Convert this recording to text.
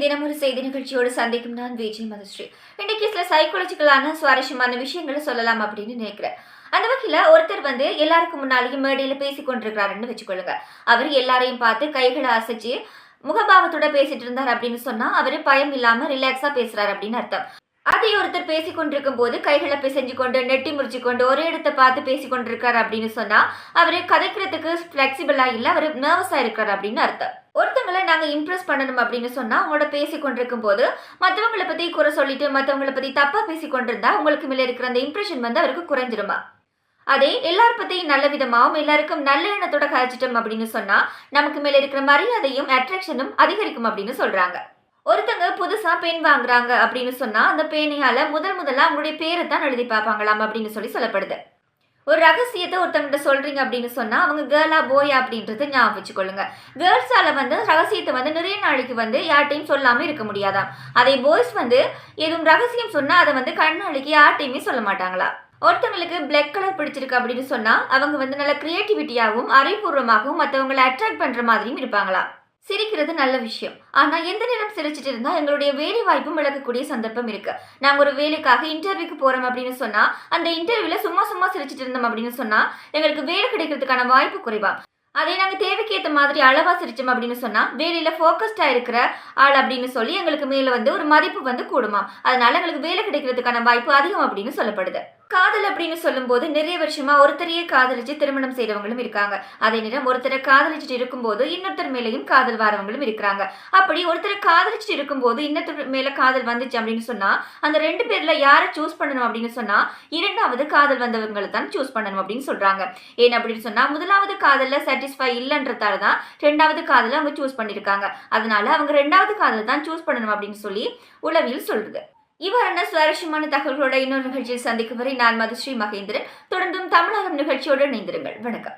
தினம் ஒரு செய்தி நிகழ்ச்சியோடு சந்திக்கும் நான் விஜய் மதுஸ்ரீ. இன்னைக்கு சில சைக்காலஜிக்கலான சுவாரஸ்யமான விஷயங்களை சொல்லலாம் அப்படின்னு நினைக்கிறேன். அந்த வகையில ஒருத்தர் எல்லாருக்கும் முன்னாலேயும் மேடையில பேசிக் கொண்டிருக்கிறாருன்னு வச்சுக்கொள்ளுங்க. அவர் எல்லாரையும் பார்த்து கைகளை அசைச்சு முகபாவத்தோட பேசிட்டு இருந்தார் அப்படின்னு சொன்னா அவரு பயம் இல்லாம ரிலாக்ஸா பேசுறாரு அப்படின்னு அர்த்தம். அதை ஒருத்தர் பேசிக் கொண்டிருக்கும் போது கைகளை பிசைஞ்சு கொண்டு நெட்டி முறிச்சு கொண்டு ஒரே இடத்தை பார்த்து பேசிக் கொண்டிருக்காரு அப்படின்னு சொன்னா அவரு கதைக்கிறதுக்கு பிளெக்சிபிளா இல்ல, அவரு நர்வஸா இருக்காரு அப்படின்னு அர்த்தம். ஒருத்தவங்களை நாங்க இம்ப்ரெஸ் பண்ணணும் அப்படின்னு சொன்னா அவங்களோட பேசி கொண்டிருக்கும் போது மற்றவங்களை பத்தி குறை சொல்லிட்டு மற்றவங்களை பத்தி தப்பா பேசி கொண்டிருந்தா உங்களுக்கு மேல இருக்கிற அந்த இம்ப்ரெஷன் அவருக்கு குறைஞ்சிருமா? அதே எல்லாரும் பத்தியும் நல்ல விதமாவும் எல்லாருக்கும் நல்ல எண்ணத்தோட கழிச்சிட்டோம் அப்படின்னு சொன்னா நமக்கு மேல இருக்கிற மரியாதையும் அட்ராக்ஷனும் அதிகரிக்கும் அப்படின்னு சொல்றாங்க. ஒருத்தங்க புதுசா பேன் வாங்குறாங்க அப்படின்னு சொன்னா அந்த பேனையால முதல்ல அவங்களுடைய பேரை தான் எழுதி பார்ப்பாங்களாம் அப்படின்னு சொல்லப்படுது. ஒரு ரகசியத்தை ஒருத்தவங்கிட்ட சொல்றீங்க அப்படின்னு சொன்னா அவங்க கேர்ளா போயா அப்படின்றத ஞாபகம் வச்சுக்கொள்ளுங்க. கேர்ள்ஸால ரகசியத்தை நிறைய நாளைக்கு யார்ட்டையும் சொல்லாம இருக்க முடியாதாம். அதே பாய்ஸ் எதுவும் ரகசியம் சொன்னா அதை கண்ணாளிக்கு யார்ட்டையுமே சொல்ல மாட்டாங்களா. ஒருத்தவங்களுக்கு பிளாக் கலர் பிடிச்சிருக்கு அப்படின்னு சொன்னா அவங்க நல்ல கிரியேட்டிவிட்டியாகவும் அறிவுபூர்வமாகவும் மற்றவங்களை அட்ராக்ட் பண்ற மாதிரியும் இருப்பாங்களா. சிரிக்கிறது நல்ல விஷயம். ஆனா எந்த நேரம் சிரிச்சிட்டு இருந்தா எங்களுடைய வேலை வாய்ப்பும் இழக்கக்கூடிய சந்தர்ப்பம் இருக்கு. நாங்க ஒரு வேலைக்காக இன்டர்வியூக்கு போறோம் அப்படின்னு சொன்னா அந்த இன்டர்வியூல சும்மா சிரிச்சிட்டு இருந்தோம் அப்படின்னு சொன்னா எங்களுக்கு வேலை கிடைக்கிறதுக்கான வாய்ப்பு குறைவா. அதே நாங்க தேவைக்கு ஏற்ற மாதிரி அளவா சிரிச்சோம் அப்படின்னு சொன்னா வேலையில போக்கஸ்டா இருக்கிற ஆள் அப்படின்னு சொல்லி எங்களுக்கு மேல ஒரு மதிப்பு கூடுமா. அதனால எங்களுக்கு வேலை கிடைக்கிறதுக்கான வாய்ப்பு அதிகம் அப்படின்னு சொல்லப்படுது. காதல் அப்படின்னு சொல்லும் போது நிறைய வருஷமா ஒருத்தரையே காதலிச்சு திருமணம் செய்தவங்களும் இருக்காங்க. அதே நேரம் ஒருத்தரை காதலிச்சுட்டு இருக்கும்போது இன்னொருத்தர் மேலையும் காதல் வரவங்களும் இருக்கிறாங்க. அப்படி ஒருத்தரை காதலிச்சுட்டு இருக்கும்போது இன்னொருத்தர் மேல காதல் வந்துச்சு அப்படின்னு சொன்னா அந்த 2 பேர்ல யாரை சூஸ் பண்ணணும் அப்படின்னு சொன்னா இரண்டாவது காதல் வந்தவங்களை தான் சூஸ் பண்ணணும் அப்படின்னு சொல்றாங்க. ஏன் அப்படின்னு சொன்னா முதலாவது காதல்ல சாட்டிஸ்ஃபை இல்லைன்றதால தான் 2வது காதலை அவங்க சூஸ் பண்ணிருக்காங்க. அதனால அவங்க 2வது காதலை தான் சூஸ் பண்ணணும் அப்படின்னு சொல்லி உளவியல் சொல்றது. இவ்வாறான சுவாரஸ்யமான தகவல்களோட இன்னொரு நிகழ்ச்சியில் சந்திக்கும் வரை நான் மதுஸ்ரீ மகேந்திரன். தொடர்ந்தும் தமிழகம் நிகழ்ச்சியோடு இணைந்திருங்கள். வணக்கம்.